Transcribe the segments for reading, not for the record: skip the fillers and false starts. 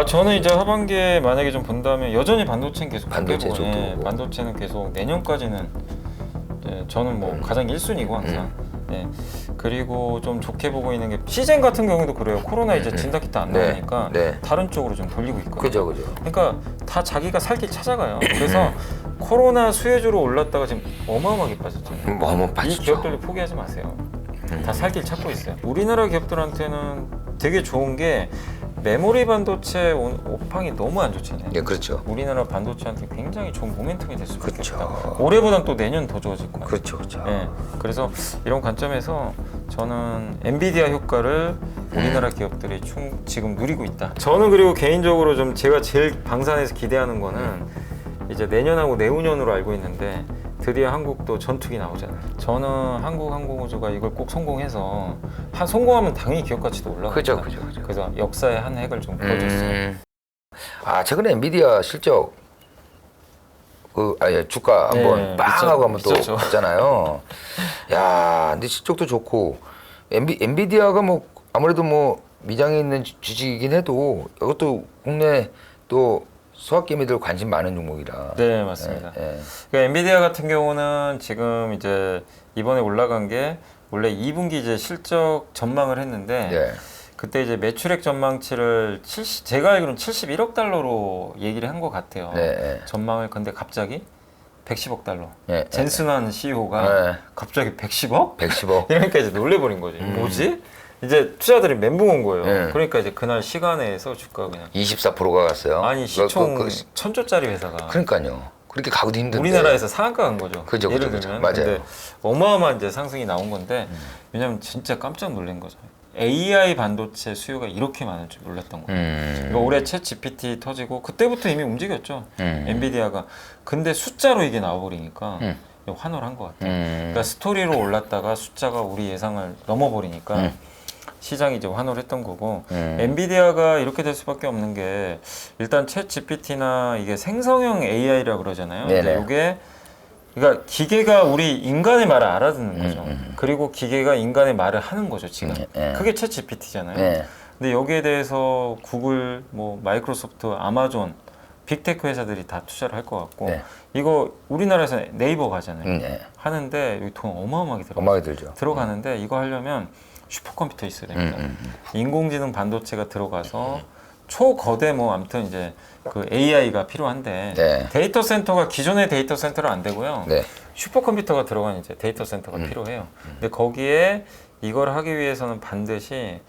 저는 이제 하반기에 만약에 좀 본다면 여전히 반도체는 계속 반도체 좋게 보고, 쪽도. 반도체는 계속 내년까지는 저는 뭐 가장 1순위고 항상. 그리고 좀 좋게 보고 있는 게 시젠 같은 경우도 그래요. 코로나 이제 진단키트 안 네. 나오니까 네. 다른 쪽으로 좀 돌리고 있거든요. 그죠. 그러니까 다 자기가 살 길 찾아가요. 그래서 코로나 수혜주로 올랐다가 지금 어마어마하게 빠졌잖아요. 뭐 한번 이 빠지죠. 기업들도 포기하지 마세요. 다 살 길 찾고 있어요. 우리나라 기업들한테는 되게 좋은 게 메모리 반도체 오팡이 너무 안 좋잖아요. 예, 그렇죠. 우리나라 반도체한테 굉장히 좋은 모멘텀이 될 수밖에 그렇죠. 없다. 올해보단 또 내년 더 좋아질 거예요. 그렇죠. 그래서 이런 관점에서 저는 엔비디아 효과를 우리나라 기업들이 지금 누리고 있다. 저는 그리고 개인적으로 좀 제가 제일 방산에서 기대하는 거는 이제 내년하고 내후년으로 알고 있는데 드디어 한국도 전투기 나오잖아요. 저는 한국항공우주가 이걸 꼭 성공해서 성공하면 당연히 기업 가치도 올라가요. 그죠. 그래서 역사의 한 획을 좀 그어줬어요. 최근에 엔비디아 실적 주가 한번 빵 하고 한번 또 미쳤죠. 갔잖아요. 야, 근데 실적도 좋고 엔비디아가 뭐 아무래도 뭐 미장에 있는 주식이긴 해도 이것도 국내 또 소학개미들 관심 많은 종목이라. 네, 맞습니다. 예. 그러니까 엔비디아 같은 경우는 지금 이제 이번에 올라간 게 원래 2분기 이제 실적 전망을 했는데 예. 그때 이제 매출액 전망치를 제가 알기로는 71억 달러로 얘기를 한 것 같아요. 네. 전망을. 근데 갑자기 110억 달러. 예. 젠슨한 CEO가 네. 갑자기 110억? 110억. 이러니까 이제 놀래버린 거지. 뭐지? 이제 투자들이 멘붕 온 거예요. 네. 그러니까 이제 그날 시간에서 주가가 그냥 24%가 갔어요. 아니 시총 1000조짜리 회사가 그러니까요. 그렇게 가기도 힘든데. 우리나라에서 상한가 간 거죠. 그죠, 예를 그죠. 들면. 맞아요. 근데 어마어마한 이제 상승이 나온 건데 왜냐면 진짜 깜짝 놀란 거죠. AI 반도체 수요가 이렇게 많을 줄 몰랐던 거예요. 그러니까 올해 챗 GPT 터지고 그때부터 이미 움직였죠. 엔비디아가. 근데 숫자로 이게 나와버리니까 환호를 한 것 같아요. 그러니까 스토리로 올랐다가 숫자가 우리 예상을 넘어버리니까 시장이 이제 환호를 했던 거고 엔비디아가 이렇게 될 수밖에 없는 게 일단 챗 GPT나 이게 생성형 AI라 그러잖아요. 근데 이게 그러니까 기계가 우리 인간의 말을 알아듣는 거죠. 그리고 기계가 인간의 말을 하는 거죠, 지금. 그게 챗 GPT잖아요. 근데 여기에 대해서 구글, 뭐 마이크로소프트, 아마존, 빅테크 회사들이 다 투자를 할 것 같고 이거 우리나라에서 네이버 가잖아요. 하는데 여기 돈 어마어마하게 들죠. 들어가는데 이거 하려면 슈퍼컴퓨터 있어야 됩니다. 인공지능 반도체가 들어가서 초거대 뭐 아무튼 이제 그 AI가 필요한데 데이터 센터가 기존의 데이터 센터는 안 되고요. 슈퍼컴퓨터가 들어간 이제 데이터 센터가 필요해요. 근데 거기에 이걸 하기 위해서는 반드시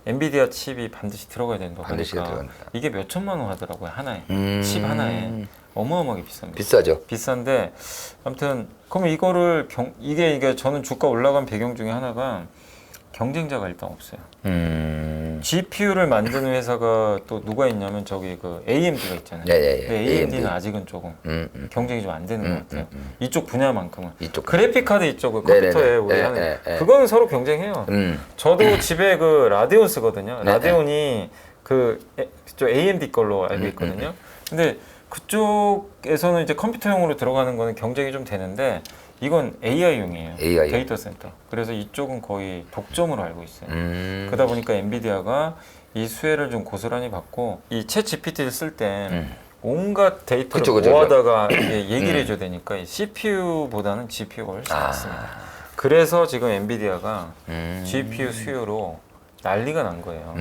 엔비디아 칩이 반드시 들어가야 된다고 하니까 이게 몇 천만 원 하더라고요, 하나에. 칩 하나에. 어마어마하게 비쌉니다. 비싸죠. 비싼데 아무튼 그러면 이거를 이게 저는 주가 올라간 배경 중에 하나가 경쟁자가 일단 없어요. GPU를 만드는 회사가 또 누가 있냐면 저기 그 AMD가 있잖아요. 근데 AMD는 아직은 조금 경쟁이 좀 안 되는 것 같아요. 이쪽 분야만큼은. 그래픽 카드 이쪽은 컴퓨터에 우리 하는 그거는 서로 경쟁해요. 저도 집에 그 라데온 쓰거든요. 라데온이 그쪽 AMD 걸로 알고 있거든요. 근데 그쪽에서는 이제 컴퓨터용으로 들어가는 거는 경쟁이 좀 되는데 이건 AI용이에요. 데이터 센터. 그래서 이쪽은 거의 독점으로 알고 있어요. 그러다 보니까 엔비디아가 이 수혜를 좀 고스란히 받고 이 챗 GPT를 쓸 때 온갖 데이터를 모아다가 이게 얘기를 해줘야 되니까 CPU보다는 GPU가 훨씬 낫습니다. 그래서 지금 엔비디아가 GPU 수요로 난리가 난 거예요.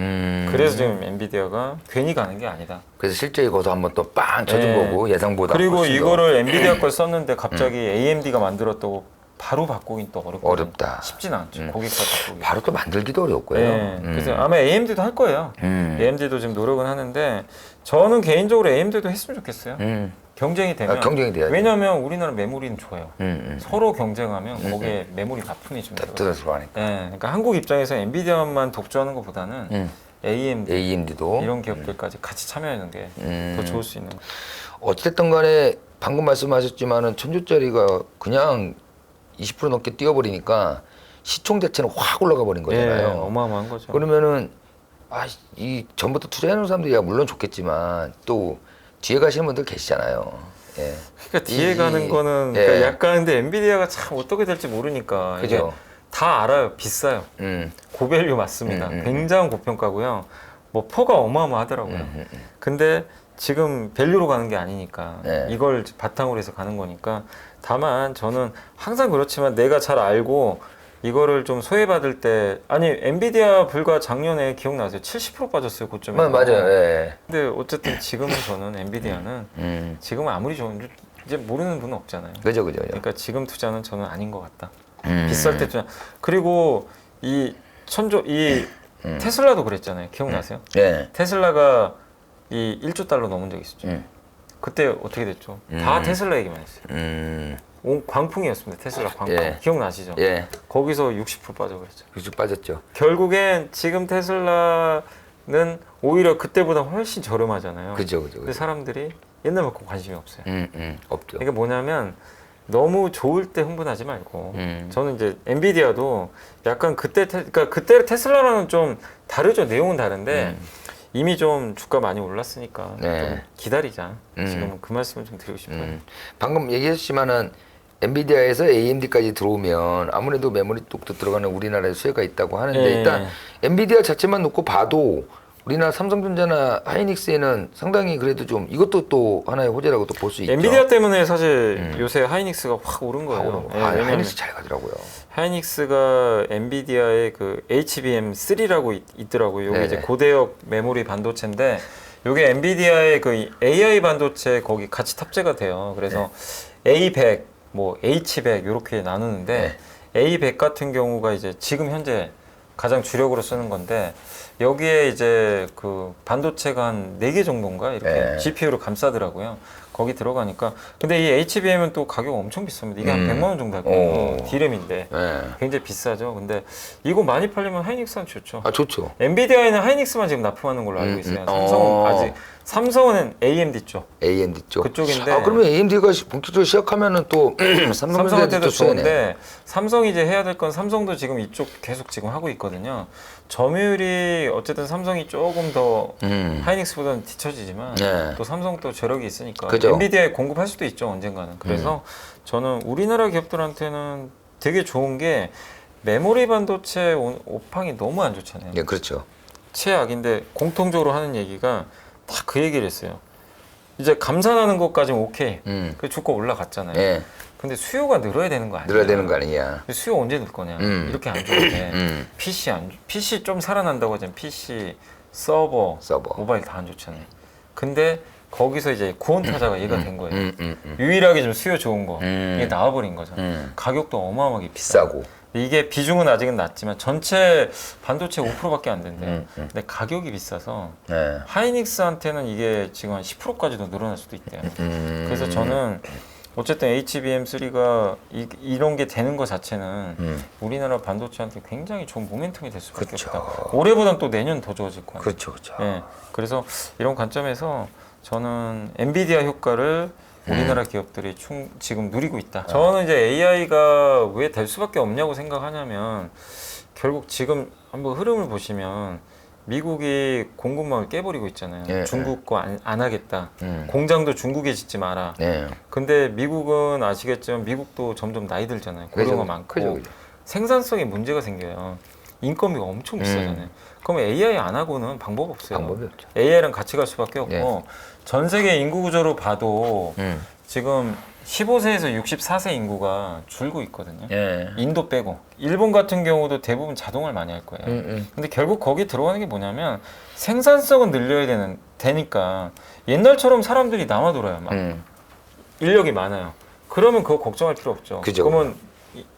그래서 지금 엔비디아가 괜히 가는 게 아니다. 그래서 실제 이거도 한번 또 빵 쳐준 거고 예상보다. 그리고 이거를 엔비디아 걸 썼는데 갑자기 AMD가 만들었다고 바로 바꾸긴 또 어렵다. 쉽진 않죠. 고객사 바꾸기. 바로 또 만들기도 어렵고요. 그래서 아마 AMD도 할 거예요. AMD도 지금 노력은 하는데 저는 개인적으로 AMD도 했으면 좋겠어요. 경쟁이 되면. 경쟁이 돼야죠. 왜냐하면 우리나라 메모리는 좋아요. 서로 경쟁하면 거기에 메모리 납품이 좀 들어가니까. 그러니까 한국 입장에서 엔비디아만 독주하는 것보다는 AMD도 이런 기업들까지 같이 참여하는 게 더 좋을 수 있는. 어쨌든 간에 방금 말씀하셨지만은 1000조짜리가 그냥 20% 넘게 뛰어버리니까 시총 자체는 확 올라가 버린 거잖아요. 어마어마한 거죠. 그러면은 이 전부터 투자해놓은 사람들이야 물론 좋겠지만 또 뒤에 가시는 분들 계시잖아요. 그러니까 뒤에 가는 거는 그러니까 약간 근데 엔비디아가 참 어떻게 될지 모르니까 그죠. 다 알아요. 비싸요. 고밸류 맞습니다. 굉장한 고평가고요. 뭐 퍼가 어마어마하더라고요. 근데 지금 밸류로 가는 게 아니니까 네. 이걸 바탕으로 해서 가는 거니까 다만 저는 항상 그렇지만 내가 잘 알고 이거를 좀 소외받을 때 아니 엔비디아 불과 작년에 기억나세요? 70% 빠졌어요 고점에. 맞아요. 예. 근데 어쨌든 지금은 저는 엔비디아는 지금은 아무리 좋은지 이제 모르는 분은 없잖아요. 그죠. 그러니까 지금 투자는 저는 아닌 것 같다. 비쌀 때 투자. 그리고 이 테슬라도 그랬잖아요. 기억나세요? 예. 테슬라가 이 1조 달러 넘은 적이 있었죠. 그때 어떻게 됐죠? 다 테슬라 얘기만 했어요. 광풍이었습니다. 테슬라 광풍. 예. 기억나시죠? 예. 거기서 60% 빠져버렸죠. 그죠 빠졌죠. 결국엔 지금 테슬라는 오히려 그때보다 훨씬 저렴하잖아요. 그죠. 근데 사람들이 옛날만큼 관심이 없어요. 없죠. 이게 뭐냐면 너무 좋을 때 흥분하지 말고 저는 이제 엔비디아도 약간 그러니까 그때 테슬라랑은 좀 다르죠. 내용은 다른데 이미 좀 주가 많이 올랐으니까 네. 좀 기다리자. 지금은 그 말씀을 좀 드리고 싶어요. 방금 얘기했지만은 엔비디아에서 AMD까지 들어오면 아무래도 메모리 쪽도 들어가는 우리나라에 수혜가 있다고 하는데 예. 일단 엔비디아 자체만 놓고 봐도 우리나라 삼성전자나 하이닉스에는 상당히 그래도 좀 이것도 또 하나의 호재라고 또 볼 수 있죠. 엔비디아 때문에 사실 요새 하이닉스가 확 오른 거예요. 예, 왜냐면 하이닉스 잘 가더라고요. 하이닉스가 엔비디아의 그 HBM3라고 있더라고요. 이게 이제 네네. 고대역 메모리 반도체인데 이게 엔비디아의 그 AI 반도체 거기 같이 탑재가 돼요. 그래서 A100, 뭐 H100 이렇게 나누는데 A100 같은 경우가 이제 지금 현재 가장 주력으로 쓰는 건데 여기에 이제 그 반도체가 한 4개 정도인가 이렇게 GPU를 감싸더라고요. 거기 들어가니까. 근데 이 HBM은 또 가격 엄청 비쌉니다. 이게 한 100만 원 정도 할 거예요. 디램인데 굉장히 비싸죠. 근데 이거 많이 팔리면 하이닉스는 좋죠. 아 좋죠. 엔비디아에는 하이닉스만 지금 납품하는 걸로 알고 있어요. 삼성은 아직 삼성은 AMD 쪽. AMD 쪽. 그쪽인데. 아 그러면 AMD가 본격적으로 시작하면은 또 삼성한테도 또 수혜네. 좋은데 삼성이 이제 해야 될 건 삼성도 지금 이쪽 계속 지금 하고 있거든요. 점유율이 어쨌든 삼성이 조금 더 하이닉스보다는 뒤처지지만 또 삼성 또 저력이 있으니까 그죠. 엔비디아에 공급할 수도 있죠 언젠가는. 그래서 저는 우리나라 기업들한테는 되게 좋은 게 메모리 반도체 오팡이 너무 안 좋잖아요. 예, 그렇죠. 최악인데 공통적으로 하는 얘기가 다 그 얘기를 했어요. 이제 감산하는 것까지는 오케이. 그 주가 올라갔잖아요. 예. 근데 수요가 늘어야 되는 거 아니야? 늘어야 되는 거 아니냐. 근데 수요 언제 늘 거냐? 이렇게 안 좋은데 PC 좀 살아난다고 하잖아요. PC, 서버, 모바일 다 안 좋잖아요. 근데 거기서 이제 구원 타자가 얘가 된 거예요. 유일하게 좀 수요 좋은 거 이게 나와버린 거잖아요. 가격도 어마어마하게 비싸고. 이게 비중은 아직은 낮지만 전체 반도체 5%밖에 안 된대요. 근데 가격이 비싸서 하이닉스한테는 이게 지금 한 10%까지도 늘어날 수도 있대요. 그래서 저는 어쨌든 HBM3가 이런 게 되는 것 자체는 우리나라 반도체한테 굉장히 좋은 모멘텀이 될 수밖에 그쵸. 없다. 올해보단 또 내년 더 좋아질 거예요. 그렇죠. 예, 그래서 이런 관점에서 저는 엔비디아 효과를 우리나라 기업들이 지금 누리고 있다. 저는 이제 AI가 왜 될 수밖에 없냐고 생각하냐면 결국 지금 한번 흐름을 보시면 미국이 공급망을 깨버리고 있잖아요. 중국 거 안 하겠다. 공장도 중국에 짓지 마라. 근데 미국은 아시겠지만 미국도 점점 나이 들잖아요. 고령화 많고 그죠. 생산성에 문제가 생겨요. 인건비가 엄청 비싸잖아요. 그럼 AI 안 하고는 방법 없어요. 방법이 없죠. AI랑 같이 갈 수밖에 없고 전 세계 인구 구조로 봐도 지금 15세에서 64세 인구가 줄고 있거든요. 인도 빼고. 일본 같은 경우도 대부분 자동화를 많이 할 거예요. 근데 결국 거기 들어가는 게 뭐냐면 생산성은 늘려야 되니까 옛날처럼 사람들이 남아 돌아요. 막 인력이 많아요. 그러면 그거 걱정할 필요 없죠. 그죠. 그러면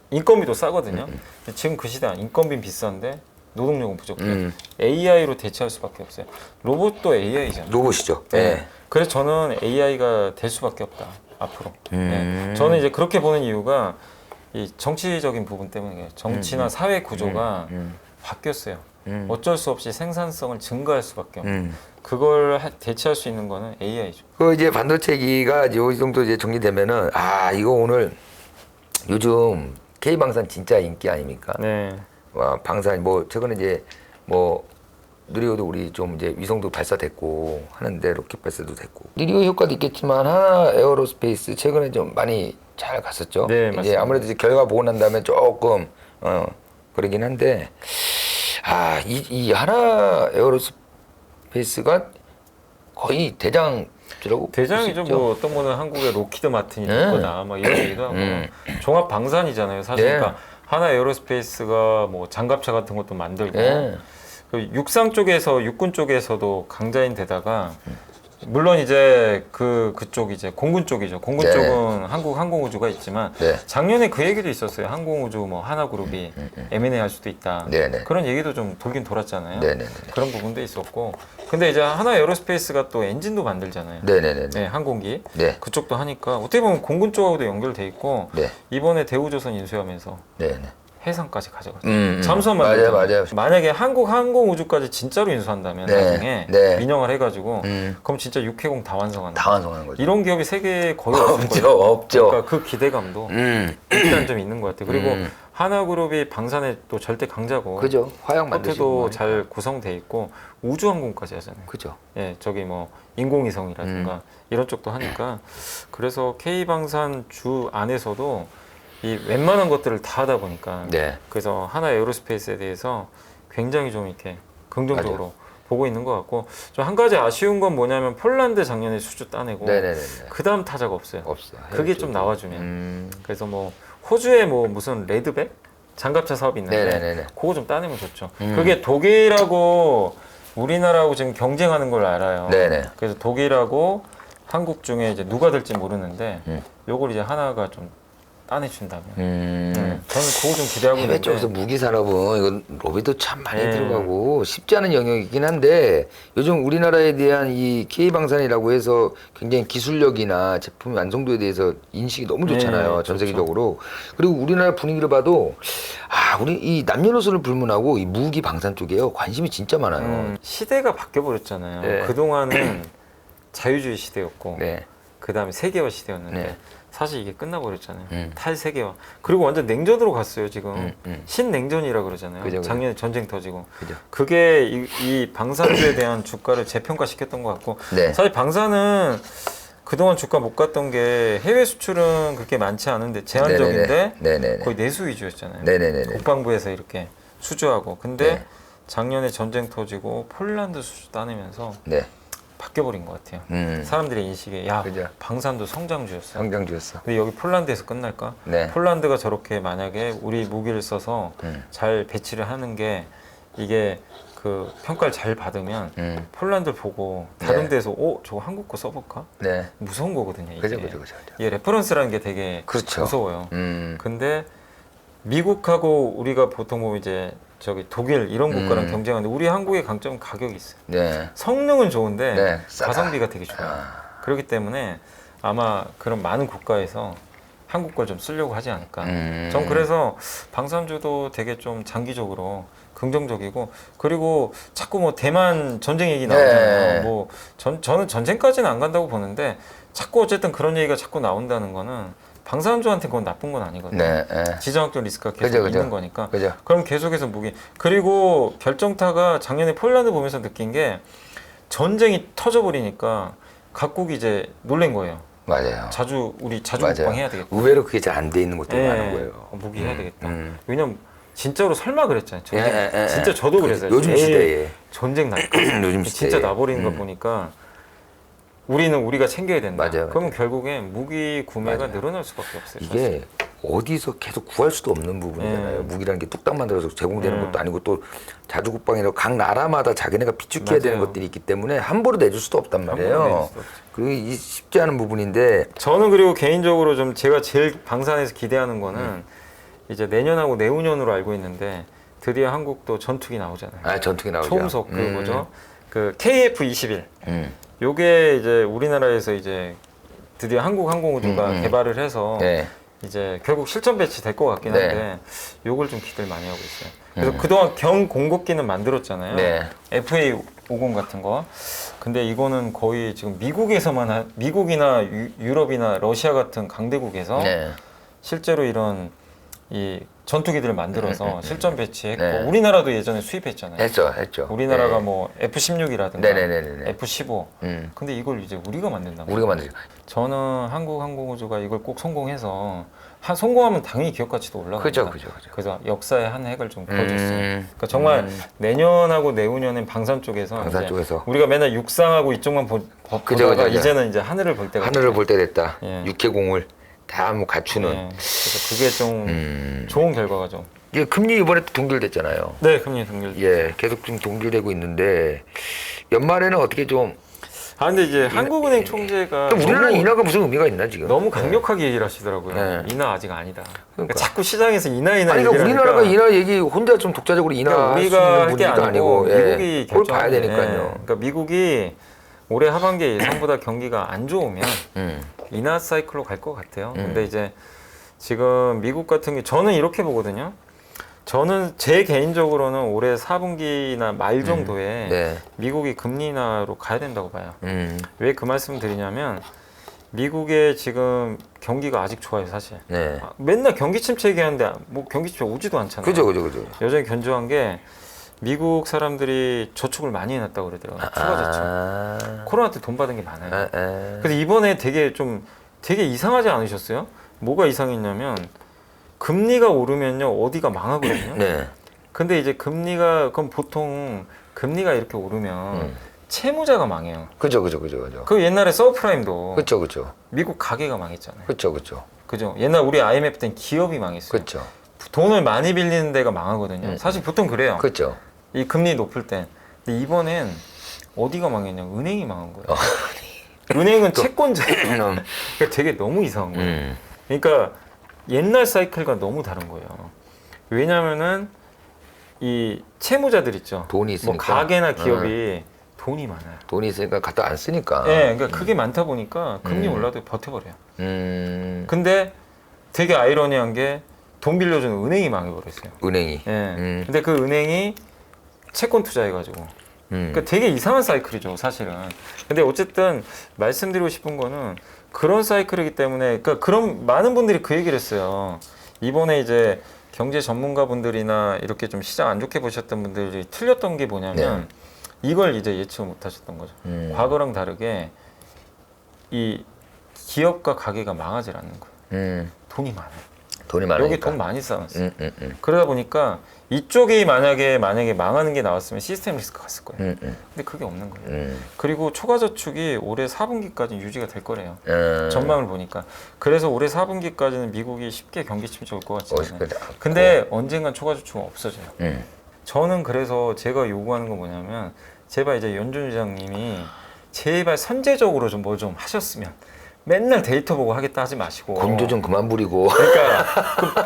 인건비도 싸거든요. 지금 그 시대 인건비는 비싼데 노동력은 부족해요. AI로 대체할 수밖에 없어요. 로봇도 AI잖아요. 로봇이죠. 그래서 저는 AI가 될 수밖에 없다. 앞으로. 저는 이제 그렇게 보는 이유가 이 정치적인 부분 때문에 정치나 사회 구조가 바뀌었어요. 어쩔 수 없이 생산성을 증가할 수밖에 없는. 그걸 대체할 수 있는 거는 AI죠. 그 이제 반도체기가 요 정도 이제 정리되면은 이거 오늘 요즘 K 방산 진짜 인기 아닙니까? 네. 와, 방산 뭐 최근에 이제 뭐 누리호도 우리 좀 이제 위성도 발사됐고 하는데 로켓 발사도 됐고 누리호 효과도 있겠지만 하나 에어로스페이스 최근에 좀 많이 잘 갔었죠. 네, 이제 맞습니다. 아무래도 이제 결과 보고 난 다음에 조금 그러긴 한데 이 하나 에어로스페이스가 거의 대장주라고 대장이죠. 볼수 있죠. 뭐 어떤 분은 한국의 로키드 마틴이 네. 있거나 막 이런 얘기도 하고 종합 방산이잖아요. 사실 네. 그러니까 하나 에어로스페이스가 뭐 장갑차 같은 것도 만들고 네. 그 육상 쪽에서 육군 쪽에서도 강자인 데다가 물론 이제 그쪽 이제 공군 쪽이죠. 공군 네. 쪽은 한국 항공우주가 있지만 네. 작년에 그 얘기도 있었어요. 항공우주 뭐 하나그룹이 M&A 할 수도 있다. 네네. 그런 얘기도 좀 돌긴 돌았잖아요. 네네네. 그런 부분도 있었고. 근데 이제 하나 에어로스페이스가 또 엔진도 만들잖아요. 네네네. 네, 항공기. 네. 그쪽도 하니까 어떻게 보면 공군 쪽하고도 연결돼 있고 네. 이번에 대우조선 인수하면서 네네. 해상까지 가져갔죠. 음. 잠수함 맞아요, 만들잖아요. 맞아요. 만약에 한국 항공우주까지 진짜로 인수한다면 네, 나중에 네. 민영을 해가지고 그럼 진짜 육해공 다 완성하는 다 완성하는 거죠. 이런 기업이 세계에 거의 없을 없죠, 거예요. 없죠. 그러니까 그 기대감도 일단 좀 있는 것 같아요. 그리고 하나그룹이 방산에 또 절대 강자고 그죠. 화약 만드시고. 호텔도 뭐 잘 구성돼 있고 우주항공까지 하잖아요. 그죠. 예, 저기 뭐 인공위성이라든가 이런 쪽도 하니까 그래서 K방산 주 안에서도 이 웬만한 것들을 다 하다 보니까 네. 그래서 하나 에어로스페이스에 대해서 굉장히 좀 이렇게 긍정적으로 보고 있는 것 같고 좀 한 가지 아쉬운 건 뭐냐면 폴란드 작년에 수주 따내고 네네네. 그다음 타자가 없어요. 없어. 그게 좀 나와주면 그래서 뭐 호주에 뭐 무슨 레드백 장갑차 사업이 있는데 네네네네. 그거 좀 따내면 좋죠. 그게 독일하고 우리나라하고 지금 경쟁하는 걸 알아요. 네네. 그래서 독일하고 한국 중에 이제 누가 될지 모르는데 요걸 이제 하나가 좀 따내준다면 저는 그거 좀 기대하고 해외 있는데 쪽에서 무기 산업은 이건 로비도 참 많이 네. 들어가고 쉽지 않은 영역이긴 한데 요즘 우리나라에 대한 이 K방산이라고 해서 굉장히 기술력이나 제품 완성도에 대해서 인식이 너무 좋잖아요. 네, 전 좋죠. 세계적으로. 그리고 우리나라 분위기를 봐도 우리 이 남녀노소를 불문하고 이 무기 방산 쪽에요 관심이 진짜 많아요. 시대가 바뀌어 버렸잖아요. 네. 그동안은 자유주의 시대였고 네. 그다음에 세계화 시대였는데 네. 사실 이게 끝나버렸잖아요. 탈세계화. 그리고 완전 냉전으로 갔어요 지금. 신냉전이라 그러잖아요. 그죠, 그죠. 작년에 전쟁 터지고. 그죠. 그게 이 방산주에 대한 주가를 재평가시켰던 것 같고 네. 사실 방산은 그동안 주가 못 갔던 게 해외 수출은 그렇게 많지 않은데 제한적인데 네네네. 거의 내수 위주였잖아요. 네네네. 국방부에서 이렇게 수주하고. 근데 네. 작년에 전쟁 터지고 폴란드 수주 따내면서 네. 바뀌어버린 것 같아요. 사람들의 인식에 야 그죠. 방산도 성장주였어. 성장주였어. 근데 여기 폴란드에서 끝날까? 네. 폴란드가 저렇게 만약에 우리 무기를 써서 잘 배치를 하는 게 이게 그 평가를 잘 받으면 폴란드 보고 다른 네. 데서 저거 한국 거 써볼까? 네. 무서운 거거든요. 이게. 그죠. 이게 레퍼런스라는 게 되게 그렇죠. 무서워요. 음. 근데 미국하고 우리가 보통 뭐 이제 저기 독일 이런 국가랑 경쟁하는데 우리 한국의 강점은 가격이 있어요. 네. 성능은 좋은데 네, 싸다. 가성비가 되게 좋아요. 그렇기 때문에 아마 그런 많은 국가에서 한국 걸 좀 쓰려고 하지 않을까. 전 그래서 방산주도 되게 좀 장기적으로 긍정적이고 그리고 자꾸 뭐 대만 전쟁 얘기 나오잖아요. 네. 뭐 저는 전쟁까지는 안 간다고 보는데 자꾸 어쨌든 그런 얘기가 자꾸 나온다는 거는 방산주한테 그건 나쁜 건 아니거든요. 네. 네. 지정학적 리스크가 계속 그죠. 있는 거니까. 그죠. 그럼 계속해서 무기. 그리고 결정타가 작년에 폴란드 보면서 느낀 게 전쟁이 터져버리니까 각국이 이제 놀란 거예요. 맞아요. 우리 자주 맞아요. 국방해야 되겠다. 의외로 그게 잘 안 돼 있는 것들이 예, 많은 거예요. 무기 해야 되겠다. 왜냐면 진짜로 설마 그랬잖아요. 전쟁. 예. 진짜 저도 그랬어요. 요즘 에이, 시대에. 전쟁 날까? 요즘 진짜 시대에. 나버리는 거 보니까 우리가 챙겨야 된다. 맞아요. 그러면 결국엔 무기 구매가 맞아요. 늘어날 수밖에 없어요. 이게 어디서 계속 구할 수도 없는 부분이잖아요. 무기라는 게 뚝딱 만들어서 제공되는 것도 아니고 또 자주국방이라고 각 나라마다 자기네가 비축해야 되는 맞아요. 것들이 있기 때문에 함부로 내줄 수도 없단 함부로 내줄 말이에요. 수도 없죠. 그리고 이 쉽지 않은 부분인데 저는 그리고 개인적으로 좀 제가 제일 방산에서 기대하는 거는 이제 내년하고 내후년으로 알고 있는데 드디어 한국도 전투기 나오잖아요. 전투기 나오죠. 초음속 그 뭐죠? 그 KF-21. 음. 요게 이제 우리나라에서 이제 드디어 한국 항공우주가 개발을 해서 네. 이제 결국 실전 배치 될 것 같긴 네. 한데 요걸 좀 기대를 많이 하고 있어요. 그래서 그동안 경공급기는 만들었잖아요. 네. FA50 같은 거. 근데 이거는 거의 지금 미국이나 유럽이나 러시아 같은 강대국에서 네. 실제로 이런 이 전투기들을 만들어서 실전 배치했고 네. 우리나라도 예전에 수입했잖아요. 했죠. 우리나라가 네. 뭐 F-16이라든가 네네네네. F-15. 근데 이걸 이제 우리가 만든다고. 우리가 만들죠. 저는 한국항공우주가 이걸 꼭 성공해서 성공하면 당연히 기업 가치도 올라갑니다. 그죠. 그래서 역사의 한 획을 좀 그어줬어요. 그러니까 정말 내년하고 내후년엔 방산 쪽에서 우리가 맨날 육상하고 이쪽만 보다가 이제는 이제 하늘을 볼 때가 하늘을 볼 때 됐다. 예. 육해공을 다 뭐 갖추는. 예. 그래서 그게 좀 좋은 결과가 좀. 이게 금리 이번에 또 동결됐잖아요. 네, 금리 동결. 예, 계속 좀 동결되고 있는데 연말에는 어떻게 좀. 근데 이제 한국은행 총재가 우리나라 인하가 무슨 의미가 있나 지금? 너무 강력하게 얘기를 하시더라고요. 네. 인하 아직 아니다. 그러니까. 자꾸 시장에서 인하 아니 얘기를 그러니까 우리나라가 하니까 인하 얘기 혼자 좀 독자적으로 인하 우리가 할 수 있는 분위기도 아니고 미국이 그걸 봐야 결정하는데, 되니까요. 그러니까 미국이 올해 하반기에 예상보다 경기가 안 좋으면 인하 사이클로 갈 것 같아요. 근데 이제 지금 미국 같은 게 저는 이렇게 보거든요. 저는 제 개인적으로는 올해 4분기나 말 정도에 네. 미국이 금리 인하로 가야 된다고 봐요. 왜 그 말씀을 드리냐면 미국의 지금 경기가 아직 좋아요, 사실. 네. 맨날 경기 침체 얘기하는데 뭐 경기 침체 오지도 않잖아요. 그죠. 여전히 견조한 게 미국 사람들이 저축을 많이 해놨다고 그러더라고요. 추가 저축. 코로나 때 돈 받은 게 많아요. 그래서 이번에 되게 이상하지 않으셨어요? 뭐가 이상했냐면 금리가 오르면요 어디가 망하거든요. 네. 근데 이제 그럼 보통 금리가 이렇게 오르면 채무자가 망해요. 그죠. 그 옛날에 서브프라임도 그죠. 미국 가게가 망했잖아요. 그죠. 그죠? 옛날 우리 IMF 때는 기업이 망했어요. 그죠. 돈을 많이 빌리는 데가 망하거든요. 사실 보통 그래요. 그죠. 이 금리 높을 때. 근데 이번엔 어디가 망했냐? 은행이 망한 거예요. 은행은 채권자. 그러니까 되게 너무 이상한 거예요. 그러니까 옛날 사이클과 너무 다른 거예요. 왜냐면은 이 채무자들 있죠. 돈이 있으니까. 뭐 가게나 기업이 돈이 많아요. 돈이 있으니까 갖다 안 쓰니까. 네, 그러니까 그게 많다 보니까 금리 올라도 버텨버려요. 음. 근데 되게 아이러니한 게 돈 빌려주는 은행이 망해버렸어요. 은행이. 예. 근데 그 은행이 채권 투자해가지고. 그러니까 되게 이상한 사이클이죠, 사실은. 근데 어쨌든 말씀드리고 싶은 거는 그런 사이클이기 때문에, 그러니까 그런 많은 분들이 그 얘기를 했어요. 이번에 이제 경제 전문가분들이나 이렇게 좀 시장 안 좋게 보셨던 분들이 틀렸던 게 뭐냐면 이걸 이제 예측을 못 하셨던 거죠. 과거랑 다르게 이 기업과 가게가 망하지 않는 거예요. 돈이 많아요. 돈이 많으니까. 여기 돈 많이 쌓았어요. 그러다 보니까 이쪽이 만약에 망하는 게 나왔으면 시스템 리스크 갔을 거예요. 근데 그게 없는 거예요. 그리고 초과 저축이 올해 4분기까지 유지가 될 거래요. 전망을 보니까. 그래서 올해 4분기까지는 미국이 쉽게 경기 침체 올 것 같지 않아요. 근데 언젠간 초과 저축은 없어져요. 저는 그래서 제가 요구하는 건 뭐냐면 제발 이제 연준 의장님이 제발 선제적으로 좀 뭐 좀 하셨으면 맨날 데이터 보고 하겠다 하지 마시고 곤조 좀 그만 부리고. 그러니까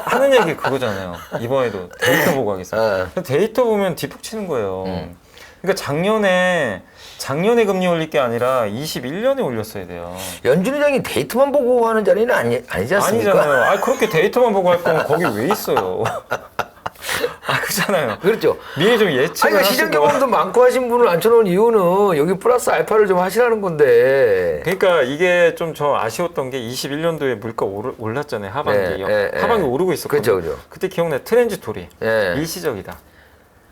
하는 얘기 그거잖아요. 이번에도 데이터 보고 하겠습니다. 데이터 보면 뒷북 치는 거예요. 그러니까 작년에 금리 올릴 게 아니라 21년에 올렸어야 돼요. 연준 의장이 데이터만 보고 하는 자리는 아니지 않습니까? 아니잖아요. 그렇게 데이터만 보고 할 거면 거기 왜 있어요? 그렇잖아요. 그렇죠. 미리 좀 예측을 그러니까 시장 하시고. 경험도 많고 하신 분을 앉혀놓은 이유는 여기 플러스 알파를 좀 하시라는 건데. 그러니까 이게 좀 저 아쉬웠던 게 21년도에 물가 올랐잖아요. 하반기. 하반기 오르고 있었거든요. 그렇죠. 그때 기억나 트랜지토리. 일시적이다.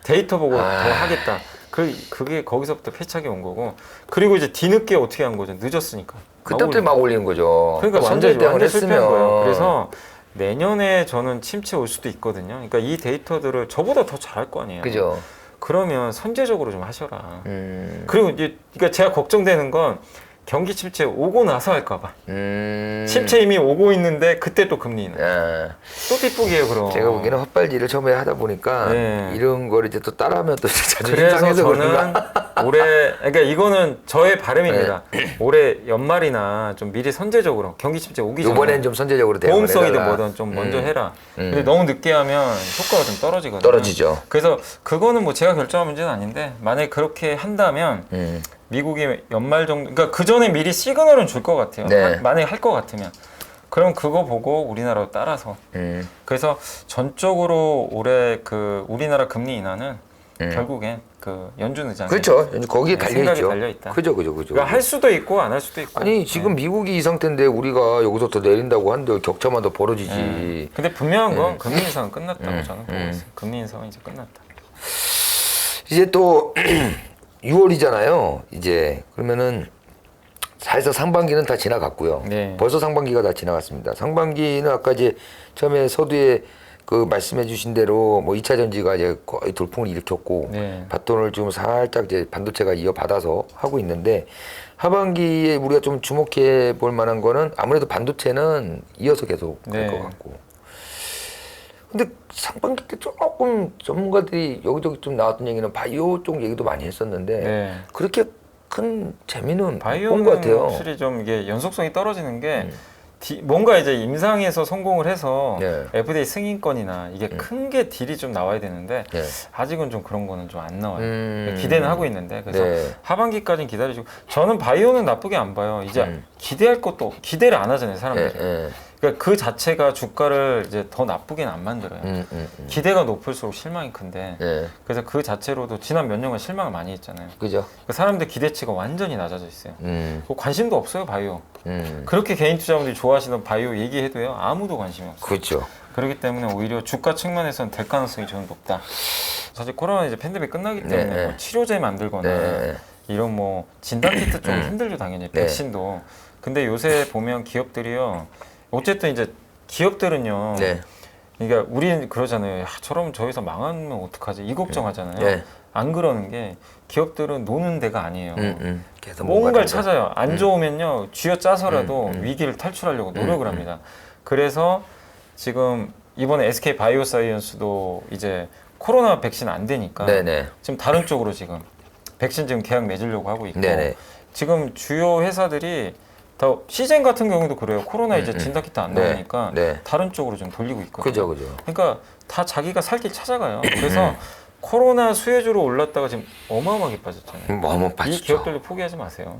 데이터 보고 더 하겠다. 그게 거기서부터 패착이 온 거고. 그리고 이제 뒤늦게 어떻게 한 거죠? 늦었으니까. 그때부터 막 올리는 거죠. 그러니까 완전 완전 실패한 거예요. 했으면. 그래서 내년에 저는 침체 올 수도 있거든요. 그러니까 이 데이터들을 저보다 더 잘할 거 아니에요. 그죠. 그러면 선제적으로 좀 하셔라. 그리고 이제 그러니까 제가 걱정되는 건 경기 침체 오고 나서 할까봐. 침체 이미 오고 있는데 그때 또 금리 인하. 또 뒷북이에요, 그럼. 제가 보기에는 헛발질을 처음에 하다 보니까 이런 걸 이제 또 따라하면 또 자존심 그래서 상해서 저는 그런가? 올해, 그러니까 이거는 저의 바람입니다. 올해 연말이나 좀 미리 선제적으로 경기 침체 오기 전에 이번엔 좀 선제적으로 보험성이든 뭐든 좀 먼저 해라. 근데 너무 늦게 하면 효과가 좀 떨어지거든요. 떨어지죠. 그래서 그거는 뭐 제가 결정할 문제는 아닌데 만약에 그렇게 한다면 미국이 연말 정도, 그러니까 그 전에 미리 시그널은 줄 것 같아요. 만약에 할 것 같으면. 그럼 그거 보고 우리나라로 따라서. 그래서 전적으로 올해 그 우리나라 금리 인하는 결국엔 그 연준 의장이 그렇죠. 거기에 네, 달려 생각이 있죠. 달려 있다. 그죠. 그러니까 할 수도 있고 안 할 수도 있고. 아니 지금 미국이 이 상태인데 우리가 여기서 더 내린다고 한들 격차만 더 벌어지지. 근데 분명한 건 금리 인상은 끝났다고 저는 보고 있어요. 금리 인상은 이제 끝났다. 이제 또 6월이잖아요. 이제 그러면은 사실상 상반기는 다 지나갔고요. 네. 벌써 상반기가 다 지나갔습니다. 상반기는 아까 이제 처음에 서두에 그 말씀해주신 대로 뭐 2차 전지가 이제 거의 돌풍을 일으켰고 네. 바톤을 좀 살짝 이제 반도체가 이어받아서 하고 있는데 하반기에 우리가 좀 주목해 볼 만한 거는 아무래도 반도체는 이어서 계속 갈 것 네. 같고. 근데 상반기 때 조금 전문가들이 여기저기 좀 나왔던 얘기는 바이오 쪽 얘기도 많이 했었는데 네. 그렇게 큰 재미는 못 본 것 바이오는 같아요. 확실히 좀 이게 연속성이 떨어지는 게 뭔가 이제 임상에서 성공을 해서 네. FDA 승인권이나 이게 큰 게 딜이 좀 나와야 되는데 네. 아직은 좀 그런 거는 좀 안 나와요. 기대는 하고 있는데 그래서 네. 하반기까지는 기다리시고 저는 바이오는 나쁘게 안 봐요. 이제 기대할 것도 기대를 안 하잖아요, 사람들이. 예. 그러니까 그 자체가 주가를 이제 더 나쁘게는 안 만들어요. 기대가 높을수록 실망이 큰데 예. 그래서 그 자체로도 지난 몇 년간 실망을 많이 했잖아요. 그죠? 그러니까 사람들 기대치가 완전히 낮아져 있어요. 그 관심도 없어요, 바이오. 음. 그렇게 개인 투자분들이 좋아하시는 바이오 얘기해도요, 아무도 관심이 없어요. 그렇죠. 그렇기 때문에 오히려 주가 측면에서는 될 가능성이 저는 높다. 사실 코로나 이제 팬데믹 끝나기 때문에 네. 뭐 치료제 만들거나 네. 이런 뭐 진단 키트 좀 힘들죠, 당연히. 네. 백신도. 근데 요새 보면 기업들이요, 어쨌든 이제 기업들은요, 네. 그러니까 우리는 그러잖아요. 야, 저러면 저 회사 망하면 어떡하지? 이 걱정하잖아요. 네. 안 그러는 게 기업들은 노는 데가 아니에요. 계속 뭔가를 뭔가를 찾아요. 안 좋으면요, 쥐어짜서라도 위기를 탈출하려고 노력을 합니다. 그래서 지금 이번에 SK 바이오사이언스도 이제 코로나 백신 안 되니까 네네. 지금 다른 쪽으로 지금 백신 지금 계약 맺으려고 하고 있고 네네. 지금 주요 회사들이 다 시젠 같은 경우도 그래요. 코로나 이제 진단 키트 안 네. 나오니까 네. 다른 쪽으로 좀 돌리고 있거든요. 그죠. 그러니까 다 자기가 살 길 찾아가요. 그래서 코로나 수혜주로 올랐다가 지금 어마어마하게 빠졌잖아요. 뭐뭐 이 빠졌죠. 기업들도 포기하지 마세요.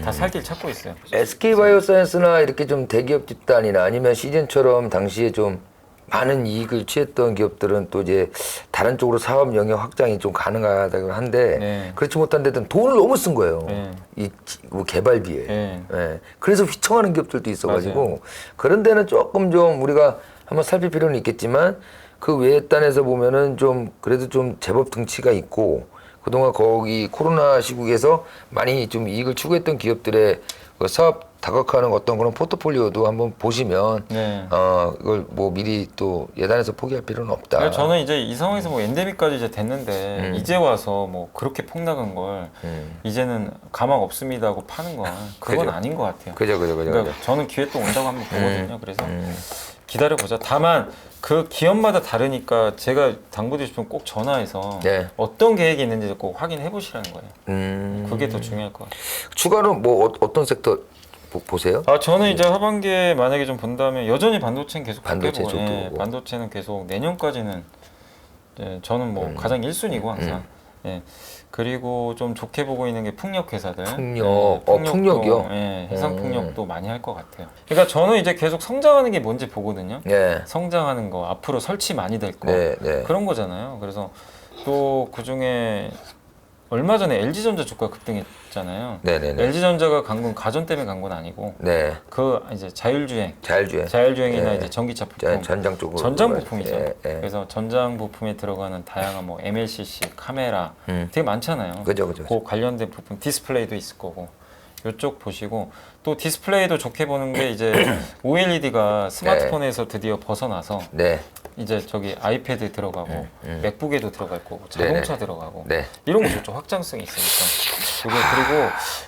다 살 길 찾고 있어요. SK 바이오사이언스나 이렇게 좀 대기업 집단이나 아니면 시즌처럼 당시에 좀 많은 이익을 취했던 기업들은 또 이제 다른 쪽으로 사업 영역 확장이 좀 가능하다고 한데 네. 그렇지 못한 데는 돈을 너무 쓴 거예요. 네. 이 개발비에. 네. 예. 그래서 휘청하는 기업들도 있어가지고 맞아요. 그런 데는 조금 좀 우리가 한번 살필 필요는 있겠지만 그 외의 단에서 보면은 좀 그래도 좀 제법 등치가 있고 그동안 거기 코로나 시국에서 많이 좀 이익을 추구했던 기업들의 그 사업 다각화하는 어떤 그런 포트폴리오도 한번 보시면 네. 이걸 뭐 미리 또 예단해서 포기할 필요는 없다. 그러니까 저는 이제 이 상황에서 뭐 엔데믹까지 이제 됐는데 이제 와서 뭐 그렇게 폭락한 걸 이제는 가망 없습니다 하고 파는 건 그건 그죠. 아닌 것 같아요. 그죠. 그러니까 저는 기회 또 온다고 한번 보거든요. 그래서 기다려보자. 다만 그 기업마다 다르니까 제가 당부드리고 싶으면 꼭 전화해서 네. 어떤 계획이 있는지 꼭 확인해 보시라는 거예요. 그게 더 중요할 것 같아요. 추가로 뭐 어떤 섹터 보세요? 아 저는 이제 하반기에 만약에 좀 본다면 여전히 반도체는 계속 반도체 좋게 보고, 쪽도 예, 보고. 반도체는 계속 내년까지는 저는 뭐 가장 1순위고 항상. 예. 그리고 좀 좋게 보고 있는 게 풍력 회사들. 풍력. 풍력도, 풍력이요? 예, 해상 풍력도 많이 할 것 같아요. 그러니까 저는 이제 계속 성장하는 게 뭔지 보거든요. 네. 성장하는 거, 앞으로 설치 많이 될 거. 네. 그런 거잖아요. 그래서 또 그중에 얼마 전에 LG전자 주가 급등했잖아요. 네네네. LG전자가 간 건 가전 때문에 간 건 아니고 네. 그 이제 자율주행, 자율주행. 자율주행이나 네. 이제 전기차 부품, 전장 쪽으로. 전장 부품이죠. 예. 그래서 전장 부품에 들어가는 다양한 뭐 MLCC, 카메라 되게 많잖아요. 그죠. 그 관련된 부품, 디스플레이도 있을 거고. 이쪽 보시고 또 디스플레이도 좋게 보는 게 이제 OLED가 스마트폰에서 드디어 벗어나서 네. 이제 저기 아이패드에 들어가고 맥북에도 들어갈 거고 자동차 들어가고 네. 이런 거 좋죠. 확장성이 있으니까.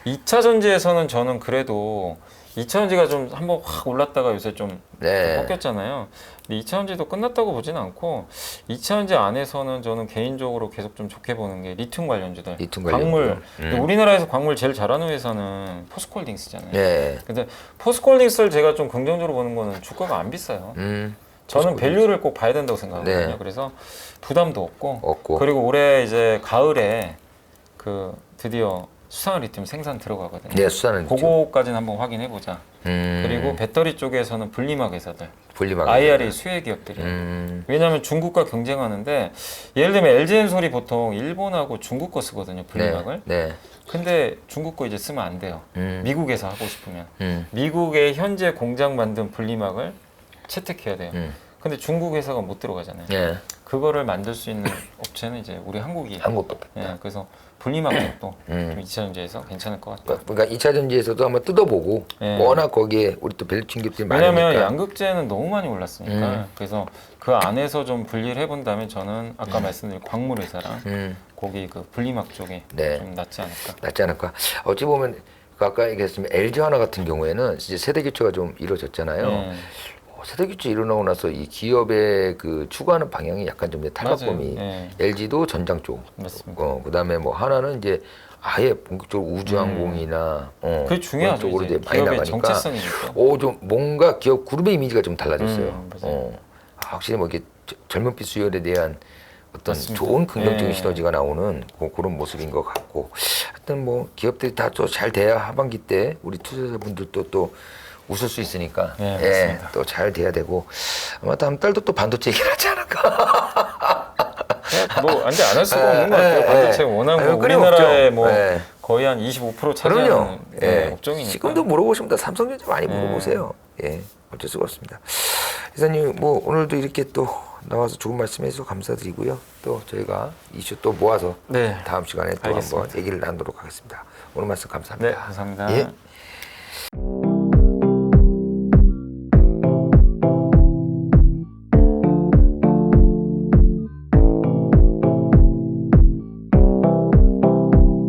그리고 2차 전지에서는 저는 그래도 2차 전지가 좀 한번 확 올랐다가 요새 좀 네. 꺾였잖아요. 근데 2차 전지도 끝났다고 보지는 않고 2차 전지 안에서는 저는 개인적으로 계속 좀 좋게 보는 게 리튬 관련주들. 리튬 광물. 관련주. 근데 우리나라에서 광물 제일 잘하는 회사는 포스코홀딩스잖아요. 네. 근데 포스코홀딩스를 제가 좀 긍정적으로 보는 거는 주가가 안 비싸요. 저는 밸류를 꼭 봐야 된다고 생각하거든요. 네. 그래서 부담도 없고, 없고. 그리고 올해 이제 가을에 그 드디어 수산화 리튬 생산 들어가거든요. 네, 수산화 리튬. 그거까지는 한번 확인해 보자. 그리고 배터리 쪽에서는 분리막 회사들, 분리막 IRA 수혜 기업들이. 왜냐하면 중국과 경쟁하는데 예를 들면 LG엔솔이 보통 일본하고 중국 거 쓰거든요, 분리막을. 네. 근데 중국 거 이제 쓰면 안 돼요. 미국에서 하고 싶으면. 음. 미국의 현재 공장 만든 분리막을 채택해야 돼요. 근데 중국 회사가 못 들어가잖아요. 네. 그거를 만들 수 있는 업체는 이제 우리 한국이. 한국도. 예, 그래서 분리막 쪽도 좀 2차전지에서 괜찮을 것 같다. 그러니까 2차 전지에서도 한번 뜯어보고 네. 워낙 거기에 우리 또 밸류친 기업들이 왜냐하면 많으니까. 양극재는 너무 많이 올랐으니까 그래서 그 안에서 좀 분리를 해본다면 저는 아까 말씀드린 광물 회사랑 거기 그 분리막 쪽에 네. 좀 낫지 않을까. 낫지 않을까. 어찌 보면 그 아까 얘기했지만 LG 하나 같은 경우에는 이제 세대 교체가 좀 이루어졌잖아요. 네. 세대 교체 일어나고 나서 이 기업의 그 추구하는 방향이 약간 좀 탈바꿈이. 맞아요. 네. LG도 전장 쪽. 맞습니다. 그다음에 뭐 하나는 이제 아예 본격적으로 우주항공이나 그게 중요하죠. 그런 쪽으로 이제 이제 많이 기업의 나가니까. 정체성이니까. 좀 뭔가 기업 그룹의 이미지가 좀 달라졌어요. 맞아요. 확실히 뭐 이렇게 젊은빛 수요에 대한 어떤 맞습니다. 좋은 긍정적인 네. 시너지가 나오는 그런 모습인 것 같고, 하여튼 뭐 기업들이 다 또 잘 돼야 하반기 때 우리 투자자분들도 또 웃을 수 있으니까 네, 맞습니다. 또 잘 돼야 되고 아마 다음 달도 또 반도체 얘기를 하지 않을까. 뭐 안돼 안 할 수가 없는 것 같아요. 반도체 워낙 뭐 우리나라에 없죠. 뭐 네. 거의 한 25% 그럼요. 차지하는 예. 업종이니까. 지금도 물어보시면 다 삼성전자 많이 물어보세요. 예, 어쩔 수가 없습니다. 이사님, 뭐 오늘도 이렇게 또 나와서 좋은 말씀해주셔서 감사드리고요. 또 저희가 이슈 또 모아서 네. 다음 시간에 또 알겠습니다. 한번 얘기를 나누도록 하겠습니다. 오늘 말씀 감사합니다. 네, 감사합니다. 예.